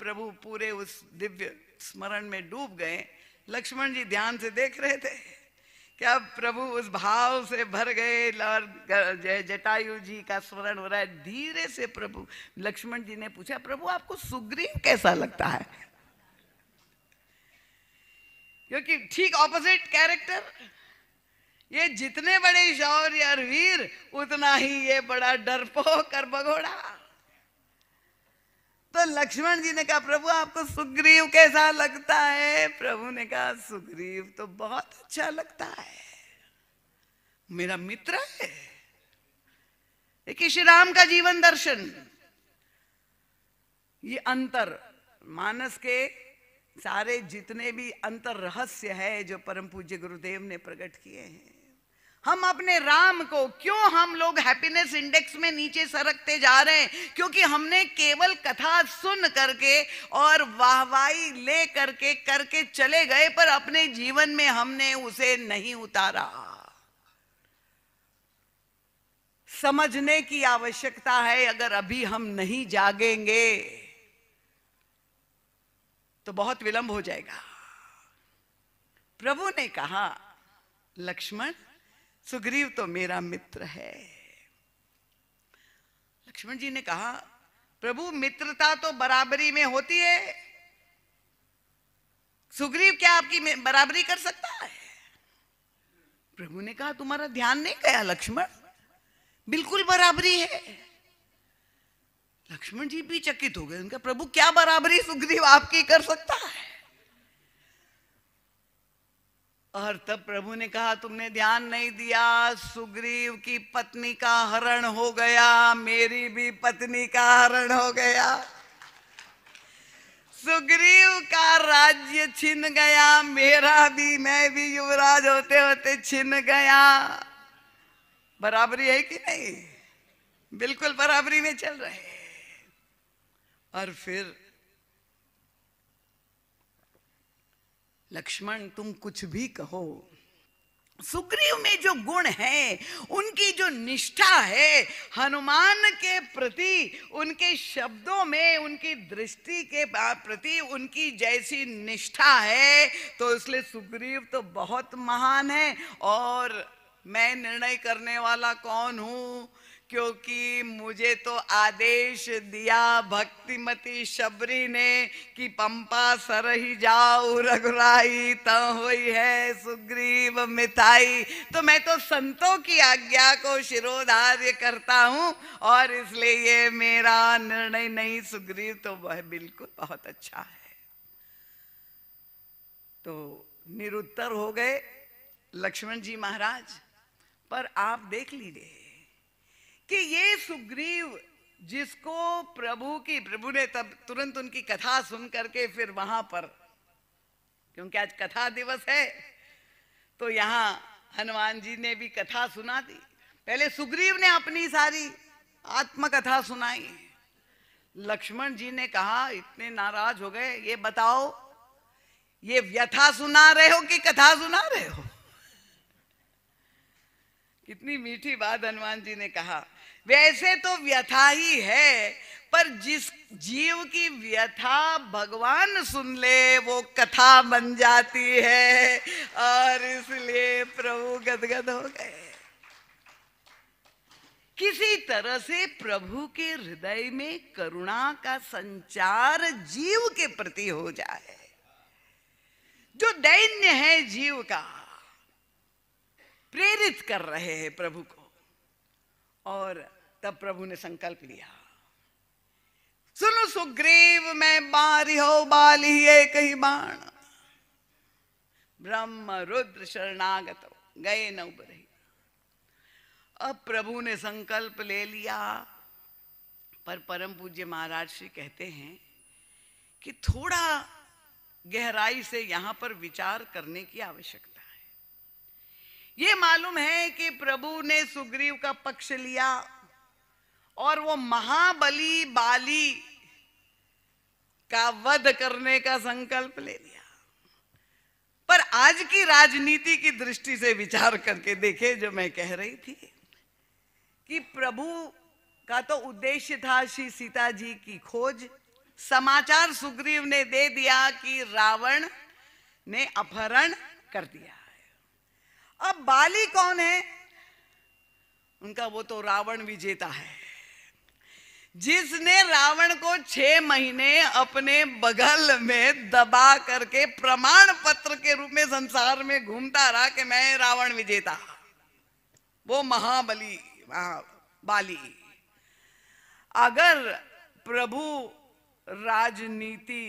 प्रभु पूरे उस दिव्य स्मरण में डूब गए। लक्ष्मण जी ध्यान से देख रहे थे कि अब प्रभु उस भाव से भर गए और जटायु जी का स्मरण हो रहा है। धीरे से प्रभु लक्ष्मण जी ने पूछा, प्रभु आपको सुग्रीव कैसा लगता है? क्योंकि ठीक ऑपोजिट कैरेक्टर, ये जितने बड़े शौर्य और वीर उतना ही ये बड़ा डरपोक और भगोड़ा। तो लक्ष्मण जी ने कहा, प्रभु आपको सुग्रीव कैसा लगता है? प्रभु ने कहा, सुग्रीव तो बहुत अच्छा लगता है, मेरा मित्र है। देखिए श्री राम का जीवन दर्शन, ये अंतर मानस के सारे जितने भी अंतर रहस्य है जो परम पूज्य गुरुदेव ने प्रकट किए हैं, हम अपने राम को क्यों हम लोग हैप्पीनेस इंडेक्स में नीचे सरकते जा रहे हैं? क्योंकि हमने केवल कथा सुन करके और वाहवाही ले करके चले गए, पर अपने जीवन में हमने उसे नहीं उतारा। समझने की आवश्यकता है। अगर अभी हम नहीं जागेंगे तो बहुत विलंब हो जाएगा। प्रभु ने कहा, लक्ष्मण सुग्रीव तो मेरा मित्र है। लक्ष्मण जी ने कहा, प्रभु मित्रता तो बराबरी में होती है, सुग्रीव क्या आपकी बराबरी कर सकता है? प्रभु ने कहा, तुम्हारा ध्यान नहीं गया लक्ष्मण, बिल्कुल बराबरी है। लक्ष्मण जी भी चकित हो गए। उनका, प्रभु क्या बराबरी सुग्रीव आपकी कर सकता है? और तब प्रभु ने कहा, तुमने ध्यान नहीं दिया, सुग्रीव की पत्नी का हरण हो गया, मेरी भी पत्नी का हरण हो गया, सुग्रीव का राज्य छिन गया, मेरा भी, मैं भी युवराज होते होते छिन गया। बराबरी है कि नहीं? बिल्कुल बराबरी में चल रहे हैं। और फिर लक्ष्मण तुम कुछ भी कहो, सुग्रीव में जो गुण है, उनकी जो निष्ठा है हनुमान के प्रति, उनके शब्दों में उनकी दृष्टि के प्रति उनकी जैसी निष्ठा है, तो इसलिए सुग्रीव तो बहुत महान है। और मैं निर्णय करने वाला कौन हूं? क्योंकि मुझे तो आदेश दिया भक्तिमती शबरी ने कि पंपा सरही जाऊ रघुराई, तो हुई है सुग्रीव मिताई। तो मैं तो संतों की आज्ञा को शिरोधार्य करता हूं, और इसलिए ये मेरा निर्णय नहीं। सुग्रीव तो वह बिल्कुल बहुत अच्छा है। तो निरुत्तर हो गए लक्ष्मण जी महाराज। पर आप देख लीजिए कि ये सुग्रीव जिसको प्रभु ने तब तुरंत उनकी कथा सुन करके फिर वहां पर, क्योंकि आज कथा दिवस है, तो यहां हनुमान जी ने भी कथा सुना दी। पहले सुग्रीव ने अपनी सारी आत्मकथा सुनाई। लक्ष्मण जी ने कहा, इतने नाराज हो गए, ये बताओ ये व्यथा सुना रहे हो कि कथा सुना रहे हो? कितनी मीठी बात हनुमान जी ने कहा। वैसे तो व्यथा ही है, पर जिस जीव की व्यथा भगवान सुन ले वो कथा बन जाती है, और इसलिए प्रभु गदगद हो गए। किसी तरह से प्रभु के हृदय में करुणा का संचार जीव के प्रति हो जाए। जो दैन्य है जीव का, प्रेरित कर रहे हैं प्रभु को। और तब प्रभु ने संकल्प लिया, सुनो सुग्रीव मैं बारी हो बाली एक ही बाण, ब्रह्म रुद्र शरणागत गए न उबरहि। अब प्रभु ने संकल्प ले लिया, पर परम पूज्य महाराज श्री कहते हैं कि थोड़ा गहराई से यहां पर विचार करने की आवश्यकता। ये मालूम है कि प्रभु ने सुग्रीव का पक्ष लिया और वो महाबली बाली का वध करने का संकल्प ले लिया। पर आज की राजनीति की दृष्टि से विचार करके देखे, जो मैं कह रही थी कि प्रभु का तो उद्देश्य था श्री सीता जी की खोज, समाचार सुग्रीव ने दे दिया कि रावण ने अपहरण कर दिया है। अब बाली कौन है उनका? वो तो रावण विजेता है, जिसने रावण को 6 महीने अपने बगल में दबा करके प्रमाण पत्र के रूप में संसार में घूमता रहा कि मैं रावण विजेता। वो महाबली बाली। अगर प्रभु राजनीति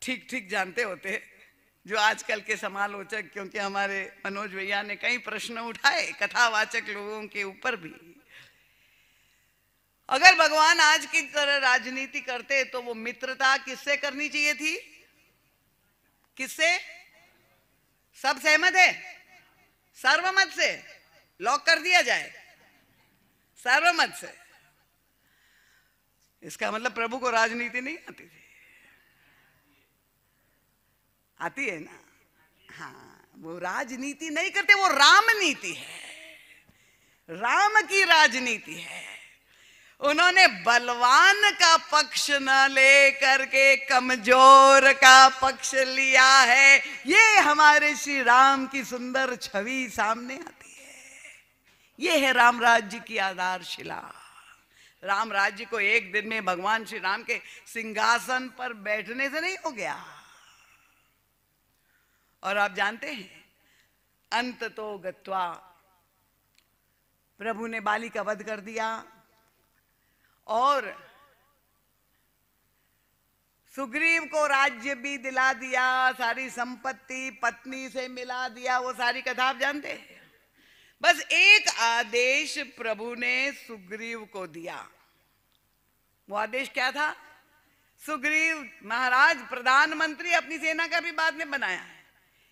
ठीक ठीक जानते होते, जो आजकल के समालोचक, क्योंकि हमारे मनोज भैया ने कई प्रश्न उठाए कथावाचक लोगों के ऊपर भी, अगर भगवान आज की तरह राजनीति करते तो वो मित्रता किससे करनी चाहिए थी? किससे? सब सहमत है? सर्वमत से लॉक कर दिया जाए, सर्वमत से। इसका मतलब प्रभु को राजनीति नहीं आती थी? आती है ना? हाँ, वो राजनीति नहीं करते, वो रामनीति है, राम की राजनीति है। उन्होंने बलवान का पक्ष न ले करके कमजोर का पक्ष लिया है। ये हमारे श्री राम की सुंदर छवि सामने आती है। ये है राम राज्य की आधारशिला। राम राज्य को एक दिन में भगवान श्री राम के सिंहासन पर बैठने से नहीं हो गया। और आप जानते हैं, अंत तो गत्वा प्रभु ने बाली का वध कर दिया और सुग्रीव को राज्य भी दिला दिया, सारी संपत्ति पत्नी से मिला दिया। वो सारी कथा आप जानते हैं। बस एक आदेश प्रभु ने सुग्रीव को दिया। वो आदेश क्या था? सुग्रीव महाराज प्रधानमंत्री अपनी सेना का भी बाद में बनाया है,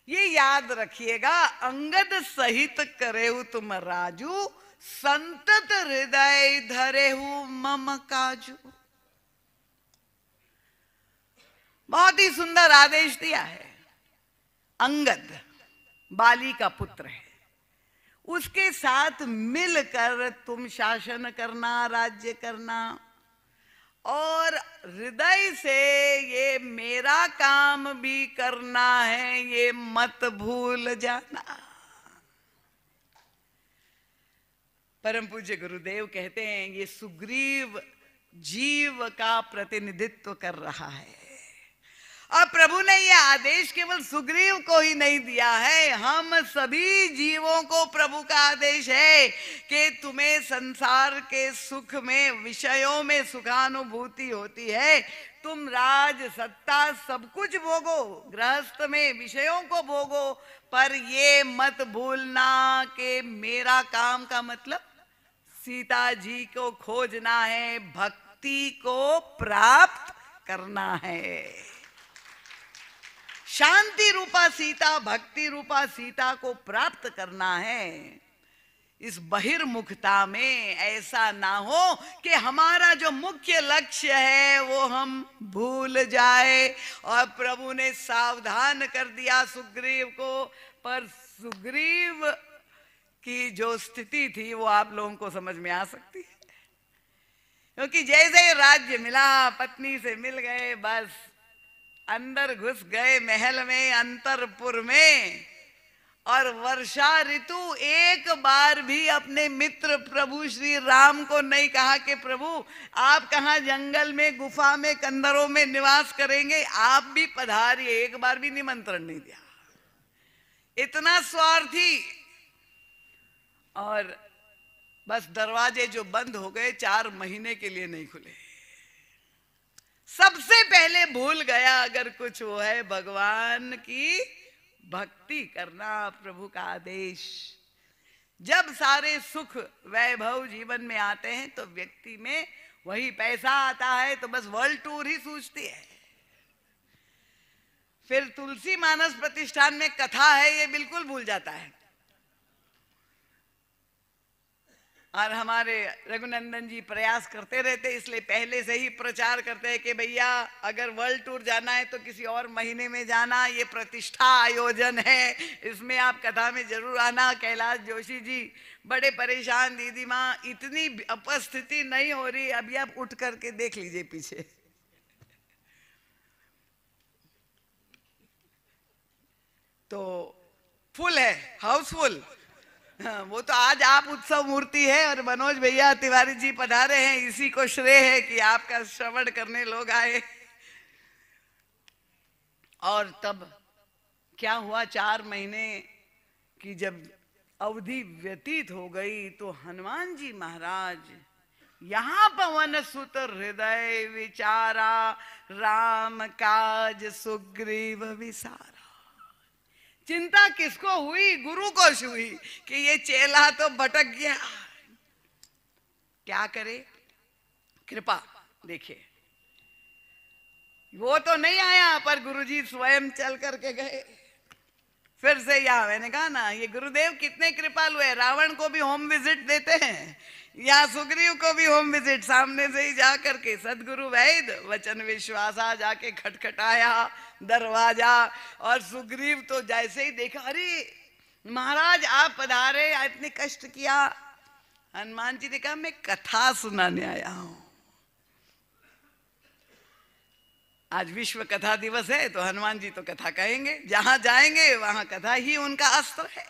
ये याद रखिएगा। अंगद सहित करेहु तुम राजू, संतत हृदय धरेहु मम काजू। बहुत ही सुंदर आदेश दिया है। अंगद बाली का पुत्र है, उसके साथ मिलकर तुम शासन करना, राज्य करना, और हृदय से ये मेरा काम भी करना है, ये मत भूल जाना। परम पूज्य गुरुदेव कहते हैं ये सुग्रीव जीव का प्रतिनिधित्व कर रहा है। अब प्रभु ने यह आदेश केवल सुग्रीव को ही नहीं दिया है, हम सभी जीवों को प्रभु का आदेश है कि तुम्हें संसार के सुख में, विषयों में सुखानुभूति होती है, तुम राज सत्ता सब कुछ भोगो, गृहस्थ में विषयों को भोगो, पर ये मत भूलना कि मेरा काम का मतलब सीता जी को खोजना है, भक्ति को प्राप्त करना है। शांति रूपा सीता, भक्ति रूपा सीता को प्राप्त करना है। इस बहिर्मुखता में ऐसा ना हो कि हमारा जो मुख्य लक्ष्य है वो हम भूल जाए। और प्रभु ने सावधान कर दिया सुग्रीव को, पर सुग्रीव की जो स्थिति थी वो आप लोगों को समझ में आ सकती है, क्योंकि जैसे राज्य मिला, पत्नी से मिल गए, बस अंदर घुस गए महल में, अंतरपुर में। और वर्षा ऋतु एक बार भी अपने मित्र प्रभु श्री राम को नहीं कहा कि प्रभु आप कहाँ जंगल में, गुफा में, कंदरों में निवास करेंगे, आप भी पधारिए। एक बार भी निमंत्रण नहीं दिया, इतना स्वार्थी। और बस दरवाजे जो बंद हो गए 4 महीने के लिए नहीं खुले। सबसे पहले भूल गया अगर कुछ वो है भगवान की भक्ति करना, प्रभु का आदेश। जब सारे सुख वैभव जीवन में आते हैं तो व्यक्ति में वही पैसा आता है तो बस वर्ल्ड टूर ही सूझती है। फिर तुलसी मानस प्रतिष्ठान में कथा है ये बिल्कुल भूल जाता है। और हमारे रघुनंदन जी प्रयास करते रहते, इसलिए पहले से ही प्रचार करते हैं कि भैया अगर वर्ल्ड टूर जाना है तो किसी और महीने में जाना, ये प्रतिष्ठा आयोजन है, इसमें आप कथा में जरूर आना। कैलाश जोशी जी बड़े परेशान, दीदी माँ इतनी उपस्थिति नहीं हो रही, अभी आप उठ करके देख लीजिए पीछे, फुल है, हाउसफुल। हाँ, वो तो आज आप उत्सव मूर्ति है और मनोज भैया तिवारी जी पधारे हैं, इसी को श्रेय है कि आपका श्रवण करने लोग आए। और तब क्या हुआ, 4 महीने की जब अवधि व्यतीत हो गई तो हनुमान जी महाराज यहां पवन सुत हृदय विचारा, राम काज सुग्रीव विसारा। चिंता किसको हुई? गुरु को हुई कि ये चेला तो भटक गया, क्या करे? कृपा देखिए, वो तो नहीं आया पर गुरुजी स्वयं चल करके गए। फिर से यहाँ मैंने कहा ना, ये गुरुदेव कितने कृपालु है, रावण को भी होम विजिट देते हैं, या सुग्रीव को भी होम विजिट, सामने से ही जा करके सदगुरु वैद वचन विश्वासा जाके खटखटाया दरवाजा। और सुग्रीव तो जैसे ही देखा, अरे महाराज आप पधारे, इतने कष्ट किया। हनुमान जी ने कहा मैं कथा सुनाने आया हूं। आज विश्व कथा दिवस है तो हनुमान जी तो कथा कहेंगे, जहां जाएंगे वहां कथा ही उनका अस्त्र है।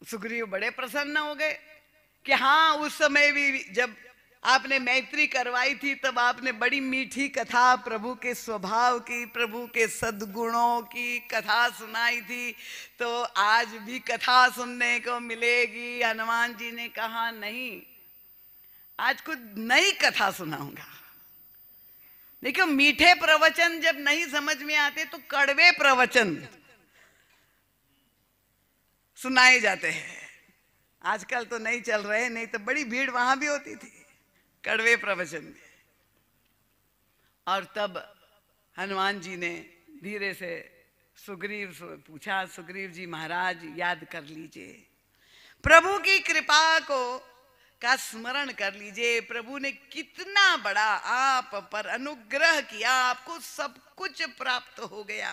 सुग्रीव बड़े प्रसन्न हो गए कि हाँ, उस समय भी जब आपने मैत्री करवाई थी तब आपने बड़ी मीठी कथा प्रभु के स्वभाव की, प्रभु के सद्गुणों की कथा सुनाई थी, तो आज भी कथा सुनने को मिलेगी। हनुमान जी ने कहा नहीं, आज कुछ नई कथा सुनाऊंगा। देखो, मीठे प्रवचन जब नहीं समझ में आते तो कड़वे प्रवचन सुनाए जाते हैं। आजकल तो नहीं चल रहे, नहीं तो बड़ी भीड़ वहां भी होती थी कड़वे प्रवचन में। और तब हनुमान जी ने धीरे से सुग्रीव से पूछा, सुग्रीव जी महाराज याद कर लीजिए, प्रभु की कृपा को का स्मरण कर लीजिए, प्रभु ने कितना बड़ा आप पर अनुग्रह किया, आपको सब कुछ प्राप्त हो गया।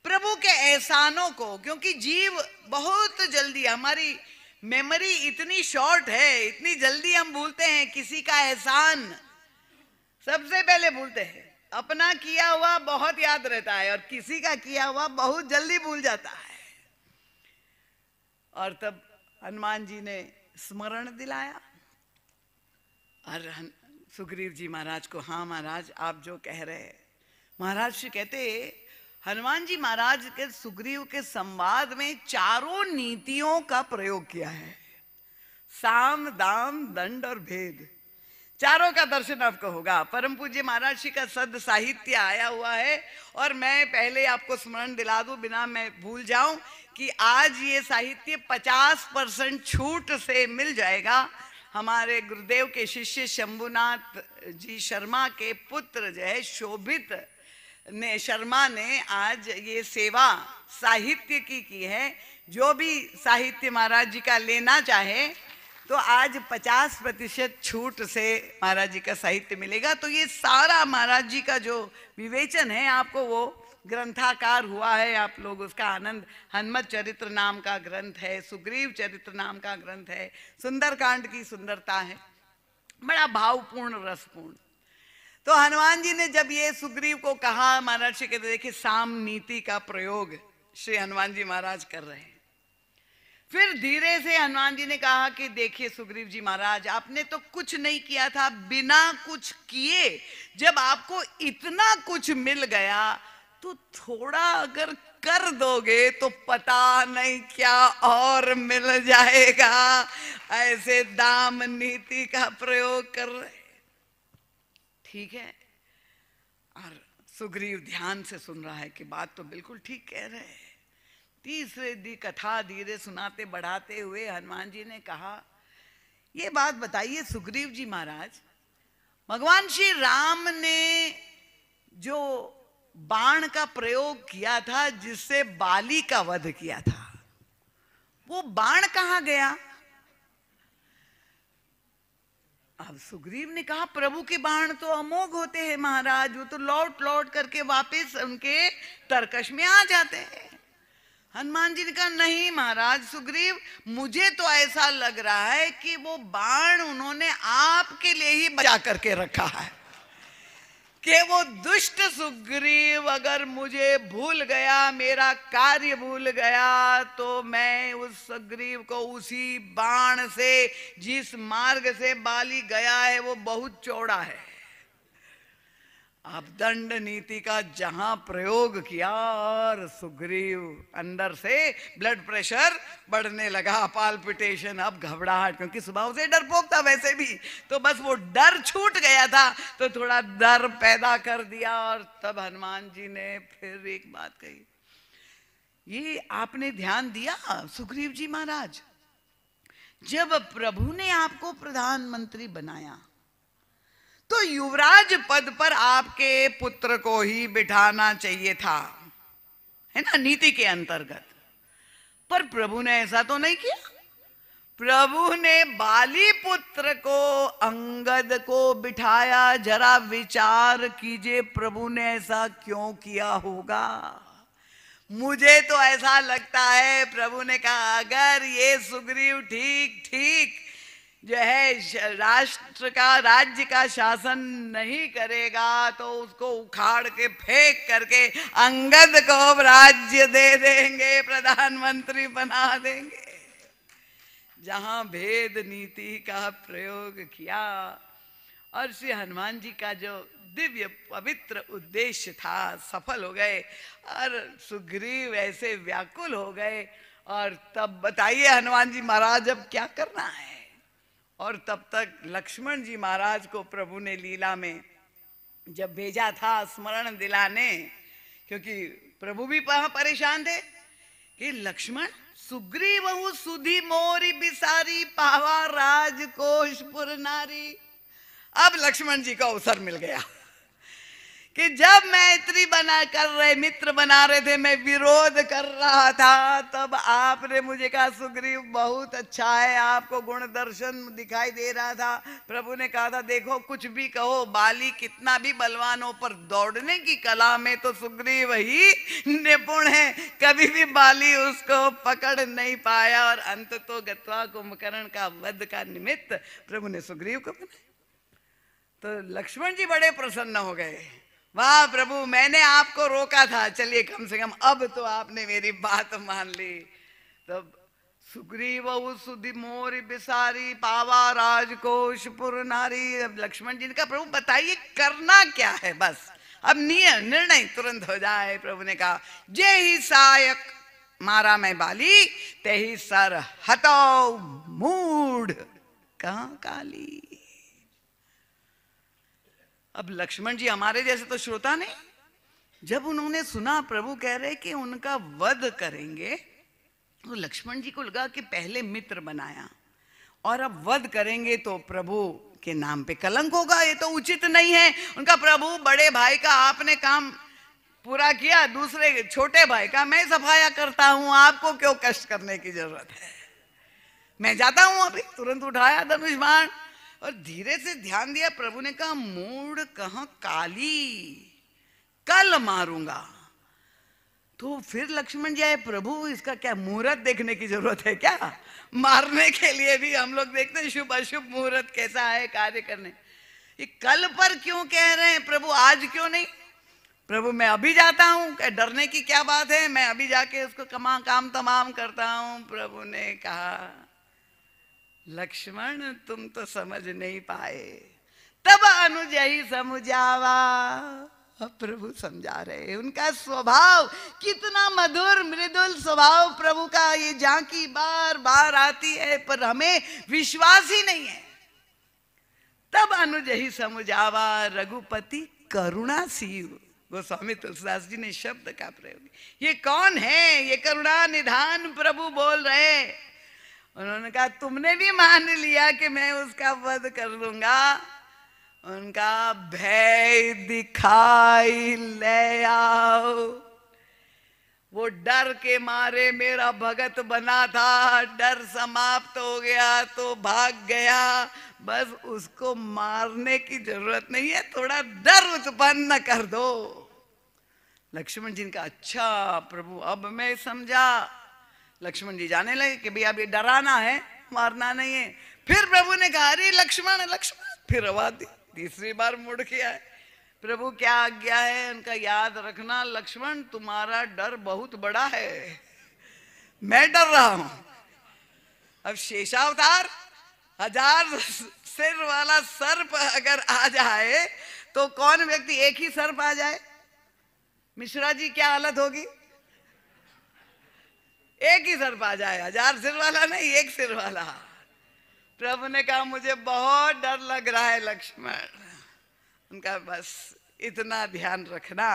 प्रभु के एहसानों को, क्योंकि जीव बहुत जल्दी, हमारी मेमोरी इतनी शॉर्ट है, इतनी जल्दी हम भूलते हैं किसी का एहसान, सबसे पहले भूलते हैं। अपना किया हुआ बहुत याद रहता है और किसी का किया हुआ बहुत जल्दी भूल जाता है। और तब हनुमान जी ने स्मरण दिलाया और सुग्रीव जी महाराज को, हाँ महाराज आप जो कह रहे हैं। महाराज श्री कहते, हनुमान जी महाराज के सुग्रीव के संवाद में चारों नीतियों का प्रयोग किया है, साम दाम दंड और भेद, चारों का दर्शन आपको होगा। परम पूज्य महाराज श्री का सद साहित्य आया हुआ है। और मैं पहले आपको स्मरण दिला दूं, बिना मैं भूल जाऊं, कि आज ये साहित्य 50% छूट से मिल जाएगा। हमारे गुरुदेव के शिष्य शंभुनाथ जी शर्मा के पुत्र जो है शोभित ने शर्मा ने आज ये सेवा साहित्य की है। जो भी साहित्य महाराज जी का लेना चाहे तो आज 50% छूट से महाराज जी का साहित्य मिलेगा। तो ये सारा महाराज जी का जो विवेचन है आपको वो ग्रंथाकार हुआ है, आप लोग उसका आनंद, हनुमत चरित्र नाम का ग्रंथ है, सुग्रीव चरित्र नाम का ग्रंथ है, सुंदरकांड की सुंदरता है, बड़ा भावपूर्ण रसपूर्ण। तो हनुमान जी ने जब ये सुग्रीव को कहा, महाराज जी कहते देखिए साम नीति का प्रयोग श्री हनुमान जी महाराज कर रहे हैं। फिर धीरे से हनुमान जी ने कहा कि देखिए सुग्रीव जी महाराज, आपने तो कुछ नहीं किया था, बिना कुछ किए जब आपको इतना कुछ मिल गया तो थोड़ा अगर कर दोगे तो पता नहीं क्या और मिल जाएगा। ऐसे दाम नीति का प्रयोग कर रहे, ठीक है। और सुग्रीव ध्यान से सुन रहा है कि बात तो बिल्कुल ठीक कह रहे हैं। तीसरे दी कथा धीरे सुनाते बढ़ाते हुए हनुमान जी ने कहा, ये बात बताइए सुग्रीव जी महाराज, भगवान श्री राम ने जो बाण का प्रयोग किया था जिससे बाली का वध किया था, वो बाण कहां गया? अब सुग्रीव ने कहा प्रभु के बाण तो अमोघ होते हैं महाराज, वो तो लौट लौट करके वापस उनके तरकश में आ जाते हैं। हनुमान जी ने कहा नहीं महाराज सुग्रीव, मुझे तो ऐसा लग रहा है कि वो बाण उन्होंने आपके लिए ही बचा करके रखा है, कि वो दुष्ट सुग्रीव अगर मुझे भूल गया, मेरा कार्य भूल गया, तो मैं उस सुग्रीव को उसी बाण से, जिस मार्ग से बाली गया है वो बहुत चौड़ा है, अब दंड नीति का जहां प्रयोग किया और सुग्रीव अंदर से ब्लड प्रेशर बढ़ने लगा, पाल्पिटेशन, अब घबराहट, क्योंकि स्वभाव से डरपोक था वैसे भी, तो बस वो डर छूट गया था, तो थोड़ा डर पैदा कर दिया। और तब हनुमान जी ने फिर एक बात कही, ये आपने ध्यान दिया सुग्रीव जी महाराज, जब प्रभु ने आपको प्रधानमंत्री बनाया तो युवराज पद पर आपके पुत्र को ही बिठाना चाहिए था, है ना, नीति के अंतर्गत। पर प्रभु ने ऐसा तो नहीं किया, प्रभु ने बाली पुत्र को, अंगद को बिठाया। जरा विचार कीजिए प्रभु ने ऐसा क्यों किया होगा। मुझे तो ऐसा लगता है प्रभु ने कहा अगर ये सुग्रीव ठीक ठीक जो है राष्ट्र का, राज्य का शासन नहीं करेगा तो उसको उखाड़ के फेंक करके अंगद को राज्य दे देंगे, प्रधानमंत्री बना देंगे। जहां भेद नीति का प्रयोग किया और श्री हनुमान जी का जो दिव्य पवित्र उद्देश्य था सफल हो गए और सुग्रीव ऐसे व्याकुल हो गए। और तब बताइए हनुमान जी महाराज अब क्या करना है। और तब तक लक्ष्मण जी महाराज को प्रभु ने लीला में जब भेजा था स्मरण दिलाने, क्योंकि प्रभु भी वहां परेशान थे कि लक्ष्मण सुग्रीव सुधी मोरी बिसारी पावा राजकोषपुर नारी। अब लक्ष्मण जी को अवसर मिल गया कि जब मैत्री कर रहे, मित्र बना रहे थे, मैं विरोध कर रहा था, तब आपने मुझे कहा सुग्रीव बहुत अच्छा है, आपको गुण दर्शन दिखाई दे रहा था। प्रभु ने कहा था देखो कुछ भी कहो, बाली कितना भी बलवान हो, पर दौड़ने की कला में तो सुग्रीव ही निपुण है, कभी भी बाली उसको पकड़ नहीं पाया। और अंत तो गत्वा कुंभकर्ण का वध का निमित्त प्रभु ने सुग्रीव को बनाया। तो लक्ष्मण जी बड़े प्रसन्न हो गए, वाह प्रभु मैंने आपको रोका था, चलिए कम से कम अब तो आपने मेरी बात मान ली। तब सुग्रीव सुधि मोरी बिसारी पावा राजकोषपुर नारी। अब लक्ष्मण जी ने कहा प्रभु बताइए करना क्या है, बस अब निर्णय तुरंत हो जाए। प्रभु ने कहा जे ही सायक मारा मैं बाली, ते ही सर हटाओ मूढ़ कहां काली। अब लक्ष्मण जी हमारे जैसे तो श्रोता नहीं, जब उन्होंने सुना प्रभु कह रहे कि उनका वध करेंगे, तो लक्ष्मण जी को लगा कि पहले मित्र बनाया और अब वध करेंगे तो प्रभु के नाम पे कलंक होगा, ये तो उचित नहीं है। उनका प्रभु बड़े भाई का आपने काम पूरा किया, दूसरे छोटे भाई का मैं सफाया करता हूं, आपको क्यों कष्ट करने की जरूरत है, मैं जाता हूं। अभी तुरंत उठाया धनुष बाण और धीरे से ध्यान दिया। प्रभु ने कहा मूढ़ कहां काली, कल मारूंगा। तो फिर लक्ष्मण जी आए, प्रभु इसका क्या मुहूर्त देखने की जरूरत है क्या, मारने के लिए भी हम लोग देखते हैं शुभ अशुभ मुहूर्त कैसा है कार्य करने, ये कल पर क्यों कह रहे हैं प्रभु, आज क्यों नहीं। प्रभु मैं अभी जाता हूं, क्या डरने की क्या बात है, मैं अभी जाके उसको काम तमाम करता हूं। प्रभु ने कहा लक्ष्मण तुम तो समझ नहीं पाए, तब अनुज ही समझावा। अब प्रभु समझा रहे, उनका स्वभाव कितना मधुर मृदुल स्वभाव प्रभु का, ये झांकी बार बार आती है पर हमें विश्वास ही नहीं है। तब अनुज ही समझावा रघुपति करुणा सीव। गोस्वामी तुलसीदास जी ने शब्द का प्रयोग, ये कौन है, ये करुणा निधान प्रभु बोल रहे। उन्होंने कहा तुमने भी मान लिया कि मैं उसका वध कर दूंगा। उनका भय दिखाई ले आओ, वो डर के मारे मेरा भगत बना था, डर समाप्त हो गया तो भाग गया, बस उसको मारने की जरूरत नहीं है, थोड़ा डर उत्पन्न कर दो। लक्ष्मण जी ने कहा अच्छा प्रभु अब मैं समझा। लक्ष्मण जी जाने लगे कि भैया अभी डराना है, मारना नहीं है। फिर प्रभु ने कहा अरे लक्ष्मण लक्ष्मण, फिर आवाज दी, तीसरी बार मुड़ के आए। प्रभु क्या आज्ञा है उनका याद रखना, लक्ष्मण तुम्हारा डर बहुत बड़ा है, मैं डर रहा हूं। अब शेषावतार 1000 सिर वाला सर्प अगर आ जाए तो कौन व्यक्ति, एक ही सर्प आ जाए, मिश्रा जी क्या हालत होगी? एक ही सर्प आ जाए, 1000 सिर वाला नहीं, एक सिर वाला। प्रभु ने कहा मुझे बहुत डर लग रहा है लक्ष्मण। उनका बस इतना ध्यान रखना,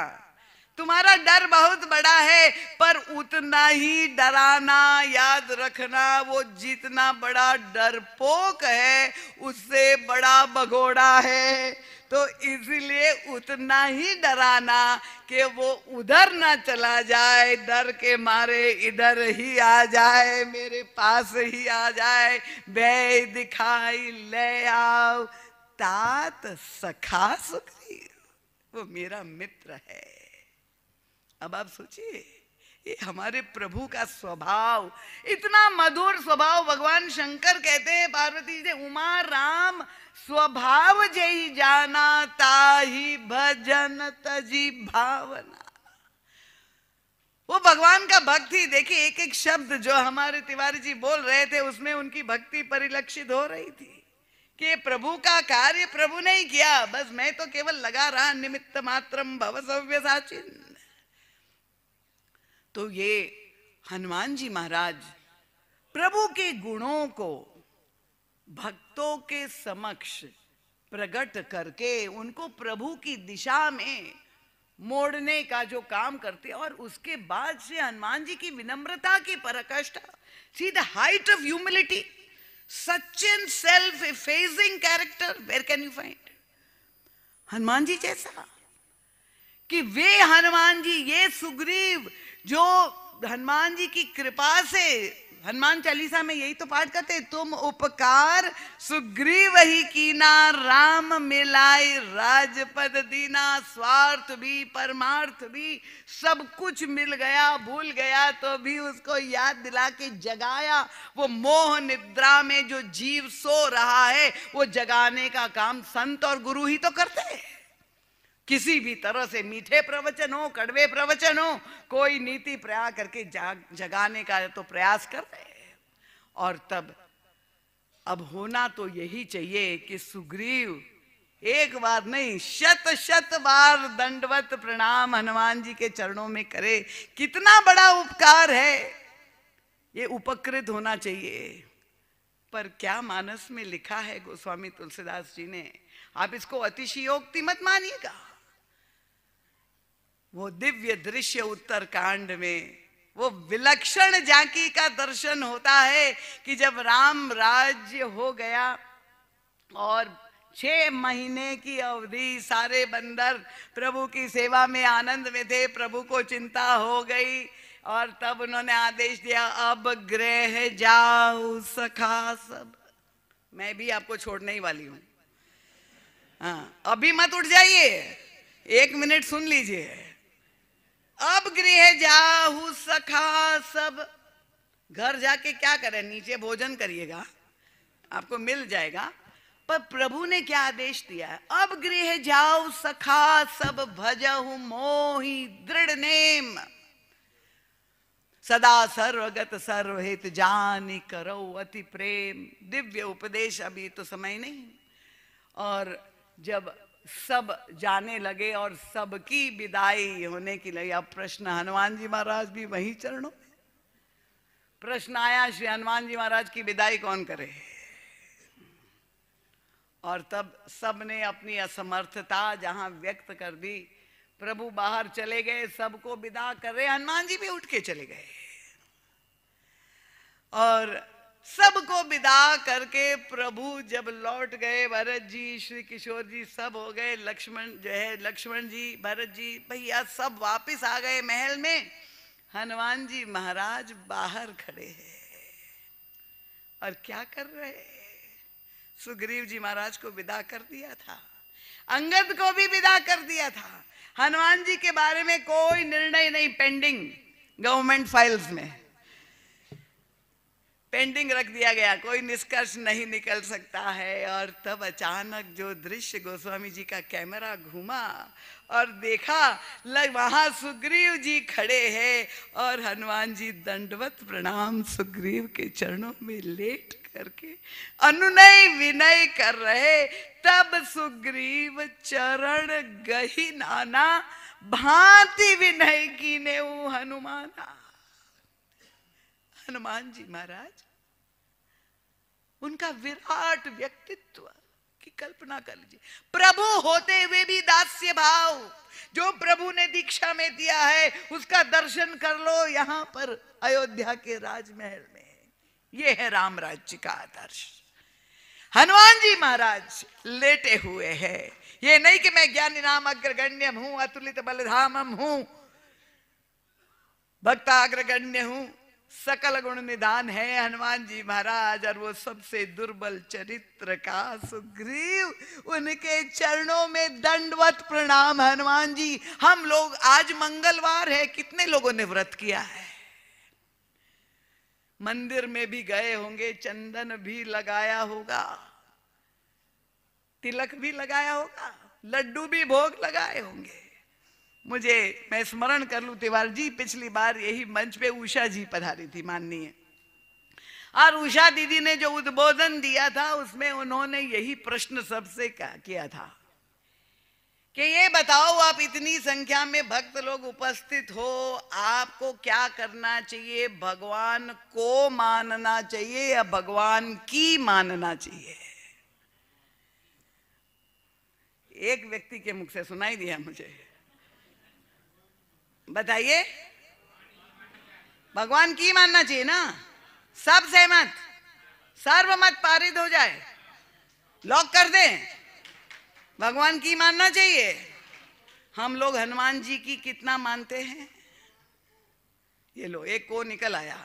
तुम्हारा डर बहुत बड़ा है पर उतना ही डराना याद रखना, वो जितना बड़ा डरपोक है उससे बड़ा भगोड़ा है, तो इसलिए उतना ही डराना कि वो उधर ना चला जाए, डर के मारे इधर ही आ जाए, मेरे पास ही आ जाए। भय दिखाई ले आओ तात सखा सुग्रीव, वो मेरा मित्र है। अब आप सोचिए, ये हमारे प्रभु का स्वभाव, इतना मधुर स्वभाव। भगवान शंकर कहते हैं पार्वती से, उमा राम स्वभाव जय जाना, ताही भजन तजी भावना। वो भगवान का भक्ति देखिए, एक एक शब्द जो हमारे तिवारी जी बोल रहे थे उसमें उनकी भक्ति परिलक्षित हो रही थी कि प्रभु का कार्य प्रभु ने ही किया, बस मैं तो केवल लगा रहा, निमित्त मात्रम भव सव्यसाचिन। तो ये हनुमान जी महाराज प्रभु के गुणों को भक्तों के समक्ष प्रकट करके उनको प्रभु की दिशा में मोड़ने का जो काम करते, और उसके बाद से हनुमान जी की विनम्रता की पराकाष्ठा, see the height of humility, such an self effacing character where can you find? Hanuman ji जैसा कि वे हनुमान जी, ये सुग्रीव जो हनुमान जी की कृपा से, हनुमान चालीसा में यही तो पाठ करते, तुम उपकार सुग्रीव ही कीना, राम मिलाई राजपद दीना। स्वार्थ भी परमार्थ भी सब कुछ मिल गया, भूल गया तो भी उसको याद दिला के जगाया। वो मोह निद्रा में जो जीव सो रहा है वो जगाने का काम संत और गुरु ही तो करते हैं। किसी भी तरह से मीठे प्रवचन हो, कड़वे प्रवचन हो, कोई नीति प्रयास करके जगाने का तो प्रयास करते हैं। और तब अब होना तो यही चाहिए कि सुग्रीव एक बार नहीं, शत शत बार दंडवत प्रणाम हनुमान जी के चरणों में करे। कितना बड़ा उपकार है, ये उपकृत होना चाहिए। पर क्या मानस में लिखा है गोस्वामी तुलसीदास जी ने, आप इसको अतिशयोक्ति मत मानिएगा। वो दिव्य दृश्य उत्तर कांड में वो विलक्षण झांकी का दर्शन होता है कि जब राम राज्य हो गया और 6 महीने की अवधि सारे बंदर प्रभु की सेवा में आनंद में थे, प्रभु को चिंता हो गई और तब उन्होंने आदेश दिया, अब गृह जाओ सखा सब। मैं भी आपको छोड़ने ही वाली हूं, हाँ अभी मत उठ जाइए, 1 मिनट सुन लीजिए। अब गृह जाहु सखा सब, घर जाके क्या करें, नीचे भोजन करिएगा, आपको मिल जाएगा। पर प्रभु ने क्या आदेश दिया है, अब गृह जाओ सखा सब, भजहु मोहि दृढ़ नेम, सदा सर्वगत सर्वहित जानि करो अति प्रेम। दिव्य उपदेश, अभी तो समय नहीं। और जब सब जाने लगे और सबकी विदाई होने की लगी, अब प्रश्न, हनुमान जी महाराज भी वही चरणों में प्रश्न आया, श्री हनुमान जी महाराज की विदाई कौन करे? और तब सबने अपनी असमर्थता जहां व्यक्त कर दी, प्रभु बाहर चले गए, सबको विदा कर रहे, हनुमान जी भी उठ के चले गए और सबको विदा करके प्रभु जब लौट गए, भरत जी, श्री किशोर जी सब हो गए, लक्ष्मण जो है, लक्ष्मण जी, भरत जी, भैया सब वापस आ गए महल में। हनुमान जी महाराज बाहर खड़े हैं और क्या कर रहे हैं? सुग्रीव जी महाराज को विदा कर दिया था, अंगद को भी विदा कर दिया था। हनुमान जी के बारे में कोई निर्णय नहीं पेंडिंग गवर्नमेंट फाइल्स में। पेंडिंग रख दिया गया, कोई निष्कर्ष नहीं निकल सकता है। और तब अचानक जो दृश्य गोस्वामी जी का कैमरा घूमा और देखा, वहां सुग्रीव जी खड़े हैं और हनुमान जी दंडवत प्रणाम सुग्रीव के चरणों में लेट करके अनुनय विनय कर रहे। तब सुग्रीव चरण गही नाना, भांति विनय कीने हनुमाना। हनुमान जी महाराज, उनका विराट व्यक्तित्व की कल्पना कर लीजिए। प्रभु होते हुए भी दास्य भाव जो प्रभु ने दीक्षा में दिया है, उसका दर्शन कर लो यहां पर अयोध्या के राजमहल में। ये है राम राज्य का आदर्श। हनुमान जी महाराज लेटे हुए हैं। ये नहीं कि मैं ज्ञानी नाम अग्रगण्यम हूं, अतुलित बलधामम हूं, भक्ताग्रगण्य हूं, सकल गुण निदान है हनुमान जी महाराज। और वो सबसे दुर्बल चरित्र का सुग्रीव, उनके चरणों में दंडवत प्रणाम। हनुमान जी, हम लोग आज मंगलवार है, कितने लोगों ने व्रत किया है? मंदिर में भी गए होंगे, चंदन भी लगाया होगा, तिलक भी लगाया होगा, लड्डू भी भोग लगाए होंगे। मैं स्मरण कर लूं, तिवारी जी पिछली बार यही मंच पे उषा जी पधारी थी माननीय, और उषा दीदी ने जो उद्बोधन दिया था उसमें उन्होंने यही प्रश्न सबसे किया था कि ये बताओ, आप इतनी संख्या में भक्त लोग उपस्थित हो, आपको क्या करना चाहिए? भगवान को मानना चाहिए या भगवान की मानना चाहिए? एक व्यक्ति के मुख से सुनाई दिया मुझे, बताइए। भगवान की मानना चाहिए ना? सब सहमत? सर्वमत पारित हो जाए, लॉक कर दें, भगवान की मानना चाहिए। हम लोग हनुमान जी की कितना मानते हैं? ये लो, एक को निकल आया।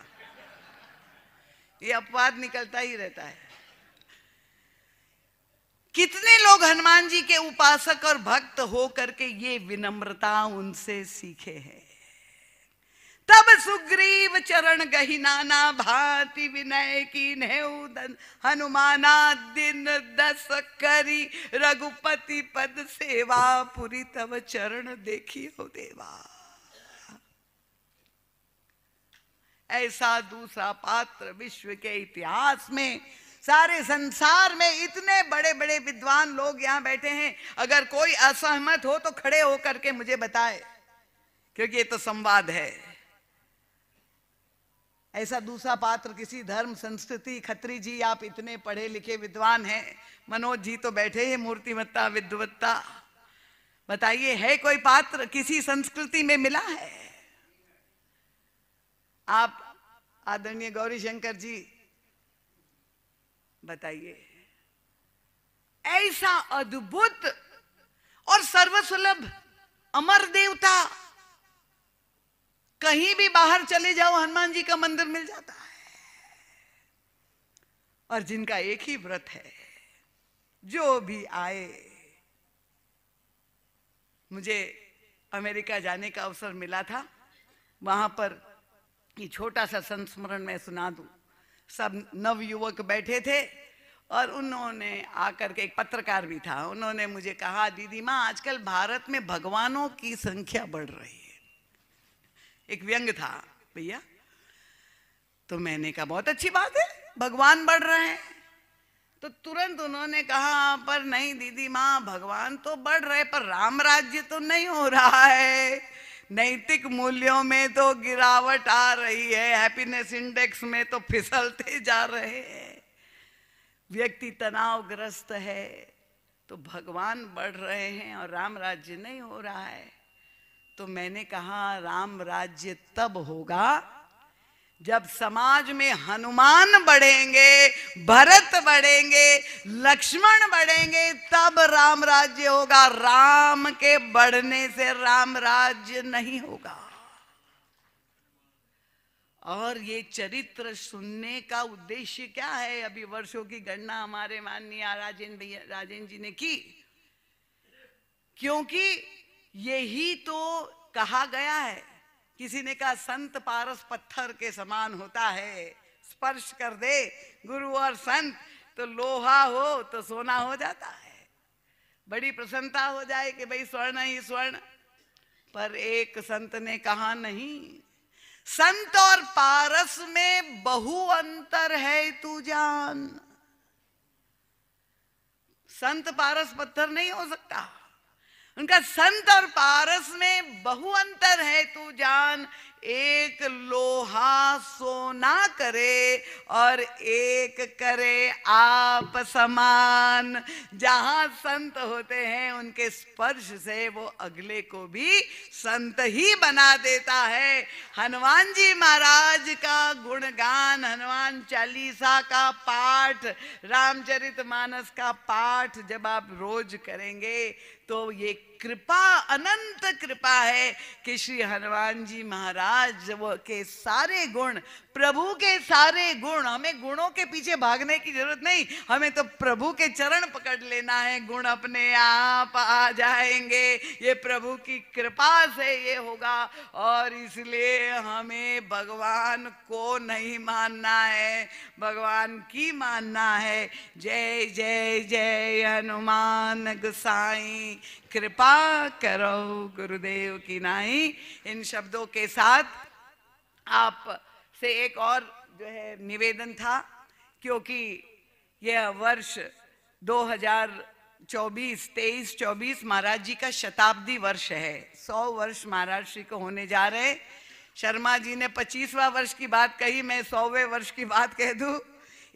ये अपवाद निकलता ही रहता है। कितने लोग हनुमान जी के उपासक और भक्त हो करके ये विनम्रता उनसे सीखे हैं। तब सुग्रीव चरण गही नाना, भांति विनय कीन्हेउ हनुमाना। दिन 10 करी रघुपति पद सेवा, पुरी तब चरण देखी हो देवा। ऐसा दूसरा पात्र विश्व के इतिहास में, सारे संसार में इतने बड़े बड़े विद्वान लोग यहां बैठे हैं, अगर कोई असहमत हो तो खड़े होकर के मुझे बताए, क्योंकि ये तो संवाद है। ऐसा दूसरा पात्र किसी धर्म संस्कृति, खत्री जी आप इतने पढ़े लिखे विद्वान हैं, मनोज जी तो बैठे हैं मूर्तिमत्ता विद्वत्ता, बताइए है कोई पात्र किसी संस्कृति में मिला है? आप आदरणीय गौरी शंकर जी बताइए। ऐसा अद्भुत और सर्वसुलभ अमर देवता, कहीं भी बाहर चले जाओ हनुमान जी का मंदिर मिल जाता है। और जिनका एक ही व्रत है, जो भी आए। मुझे अमेरिका जाने का अवसर मिला था, वहां पर ये छोटा सा संस्मरण मैं सुना दूं। सब नवयुवक बैठे थे और उन्होंने आकर के, एक पत्रकार भी था, उन्होंने मुझे कहा, दीदी माँ आजकल भारत में भगवानों की संख्या बढ़ रही है। एक व्यंग था भैया। तो मैंने कहा बहुत अच्छी बात है, भगवान बढ़ रहे हैं। तो तुरंत उन्होंने कहा, पर नहीं दीदी माँ, भगवान तो बढ़ रहे पर राम राज्य तो नहीं हो रहा है, नैतिक मूल्यों में तो गिरावट आ रही है, हैप्पीनेस इंडेक्स में तो फिसलते जा रहे हैं, व्यक्ति तनावग्रस्त है, तो भगवान बढ़ रहे हैं और राम राज्य नहीं हो रहा है। तो मैंने कहा, राम राज्य तब होगा जब समाज में हनुमान बढ़ेंगे, भरत बढ़ेंगे, लक्ष्मण बढ़ेंगे, तब राम राज्य होगा। राम के बढ़ने से राम राज्य नहीं होगा। और ये चरित्र सुनने का उद्देश्य क्या है? अभी वर्षों की गणना हमारे माननीय राजेंद्र जी ने की, क्योंकि यही तो कहा गया है। किसी ने कहा संत पारस पत्थर के समान होता है, स्पर्श कर दे गुरु और संत तो लोहा हो तो सोना हो जाता है। बड़ी प्रसन्नता हो जाए कि भाई स्वर्ण ही स्वर्ण। पर एक संत ने कहा नहीं, संत और पारस में बहु अंतर है तू जान। संत पारस पत्थर नहीं हो सकता। उनका संत और पारस में बहु अंतर है तू जान। एक लोहा सोना करे और एक करे आप समान। जहां संत होते हैं उनके स्पर्श से वो अगले को भी संत ही बना देता है। हनुमान जी महाराज का गुणगान, हनुमान चालीसा का पाठ, रामचरितमानस का पाठ जब आप रोज करेंगे तो ये कृपा, अनंत कृपा है कि श्री हनुमान जी महाराज वो के सारे गुण, प्रभु के सारे गुण, हमें गुणों के पीछे भागने की जरूरत नहीं, हमें तो प्रभु के चरण पकड़ लेना है, गुण अपने आप आ जाएंगे। ये प्रभु की कृपा से ये होगा। और इसलिए हमें भगवान को नहीं मानना है, भगवान की मानना है। जय जय जय हनुमान गोसाई, कृपा करो गुरुदेव की नाई। इन शब्दों के साथ आप से एक और जो है निवेदन था, क्योंकि यह वर्ष 2024 महाराज जी का शताब्दी वर्ष है। 100 वर्ष महाराज श्री को होने जा रहे। शर्मा जी ने 25वां वर्ष की बात कही, मैं 100वें वर्ष की बात कह दूं।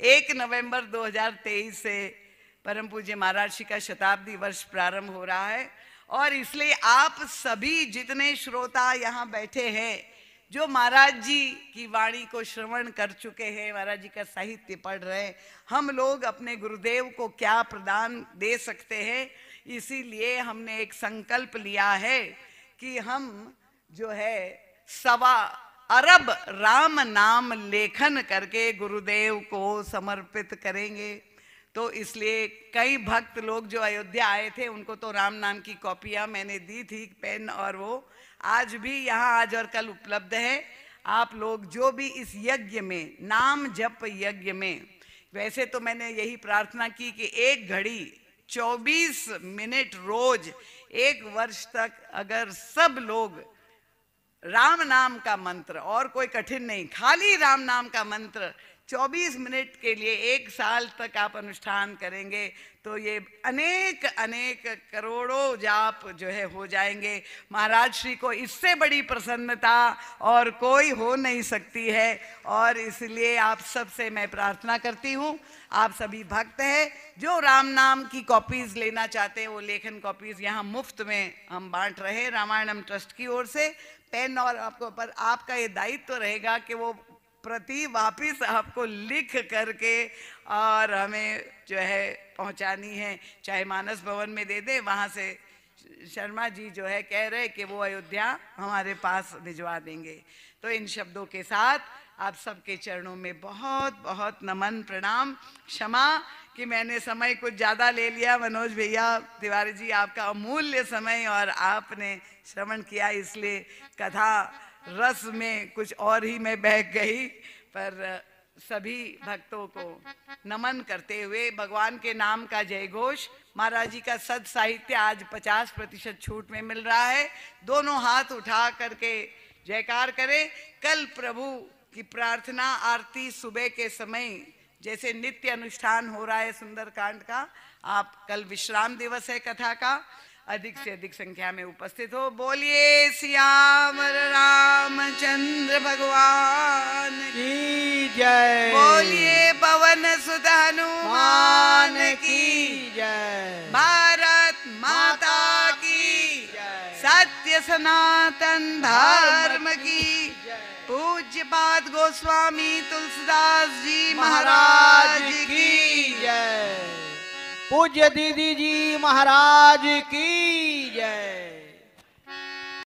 1 नवंबर 2023 से परम पूज्य महाराज श्री का शताब्दी वर्ष प्रारंभ हो रहा है। और इसलिए आप सभी जितने श्रोता यहाँ बैठे हैं, जो महाराज जी की वाणी को श्रवण कर चुके हैं, महाराज जी का साहित्य पढ़ रहे हैं, हम लोग अपने गुरुदेव को क्या प्रदान दे सकते हैं। इसीलिए हमने एक संकल्प लिया है कि हम जो है 1.25 अरब राम नाम लेखन करके गुरुदेव को समर्पित करेंगे। तो इसलिए कई भक्त लोग जो अयोध्या आए थे उनको तो राम नाम की कॉपियां मैंने दी थी, पेन, और वो आज भी यहाँ आज और कल उपलब्ध है। आप लोग जो भी इस यज्ञ में, नाम जप यज्ञ में, वैसे तो मैंने यही प्रार्थना की कि 1 घड़ी 24 मिनट रोज 1 वर्ष तक अगर सब लोग राम नाम का मंत्र, और कोई कठिन नहीं, खाली राम नाम का मंत्र 24 मिनट के लिए 1 साल तक आप अनुष्ठान करेंगे तो ये अनेक अनेक करोड़ों जाप जो है हो जाएंगे। महाराज श्री को इससे बड़ी प्रसन्नता और कोई हो नहीं सकती है। और इसलिए आप सबसे मैं प्रार्थना करती हूँ, आप सभी भक्त हैं जो राम नाम की कॉपीज लेना चाहते हैं, वो लेखन कॉपीज यहाँ मुफ्त में हम बांट रहे हैं रामायणम ट्रस्ट की ओर से। पेन और आपको पर आपका ये दायित्व रहेगा कि वो प्रति वापिस आपको लिख करके और हमें जो है पहुंचानी है, चाहे मानस भवन में दे दे, वहाँ से शर्मा जी जो है कह रहे कि वो अयोध्या हमारे पास भिजवा देंगे। तो इन शब्दों के साथ आप सबके चरणों में बहुत बहुत नमन प्रणाम। क्षमा कि मैंने समय कुछ ज़्यादा ले लिया। मनोज भैया तिवारी जी, आपका अमूल्य समय और आपने श्रवण किया, इसलिए कथा रस में कुछ और ही मैं बह गई। पर सभी भक्तों को नमन करते हुए भगवान के नाम का जय घोष। महाराज जी का सद साहित्य आज 50% छूट में मिल रहा है। दोनों हाथ उठा करके जयकार करें। कल प्रभु की प्रार्थना आरती सुबह के समय जैसे नित्य अनुष्ठान हो रहा है सुंदरकांड का, आप कल विश्राम दिवस है कथा का, अधिक से अधिक संख्या में उपस्थित हो। बोलिए सियावर रामचंद्र भगवान की जय। बोलिए पवन सुत हनुमान की जय। भारत माता की जय। सत्य सनातन धर्म की जय। पूज्यपाद गोस्वामी तुलसीदास जी महाराज की जय। पूज्य दीदी जी महाराज की जय।